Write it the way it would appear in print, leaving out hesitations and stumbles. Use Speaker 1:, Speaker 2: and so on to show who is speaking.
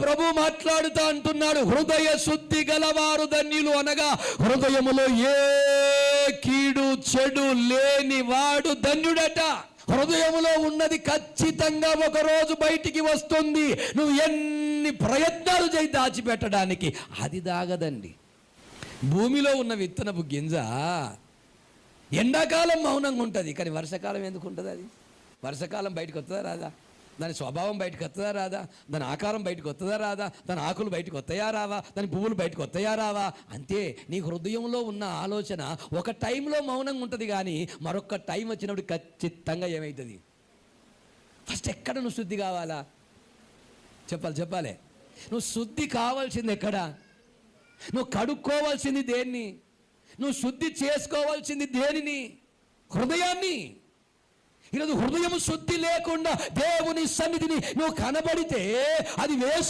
Speaker 1: ప్రభు మాట్లాడుతా అంటున్నాడు, హృదయ శుద్ధి గలవారు ధన్యులు అనగా హృదయములో ఏ కీడు చెడు లేని వాడు ధన్యుడట. హృదయములో ఉన్నది ఖచ్చితంగా ఒకరోజు బయటికి వస్తుంది. నువ్వు ఎన్ని ప్రయత్నాలు చేయి దాచిపెట్టడానికి, అది దాగదండి. భూమిలో ఉన్న విత్తనపు గింజ ఎండాకాలం మౌనంగా ఉంటుంది, కానీ వర్షాకాలం ఎందుకు ఉంటుంది? అది వర్షాకాలం బయటకు వస్తుందా రాదా? దాని స్వభావం బయటకు వస్తుందా రాదా? దాని ఆకారం బయటకు వస్తుందా రాదా? దాని ఆకులు బయటకు వస్తాయా రావా? దాని పువ్వులు బయటకు వస్తాయా రావా? అంతే. నీ హృదయంలో ఉన్న ఆలోచన ఒక టైంలో మౌనంగా ఉంటుంది, కానీ మరొక టైం వచ్చినప్పుడు ఖచ్చితంగా ఏమవుతుంది? ఫస్ట్ ఎక్కడ నువ్వు శుద్ధి కావాలా? చెప్పాలి. నువ్వు శుద్ధి కావాల్సింది ఎక్కడ? నువ్వు కడుక్కోవాల్సింది దేన్ని? నువ్వు శుద్ధి చేసుకోవాల్సింది దేనిని? హృదయాన్ని. ఈరోజు హృదయం శుద్ధి లేకుండా దేవుని సన్నిధిని నువ్వు కనబడితే అది వేస్ట్.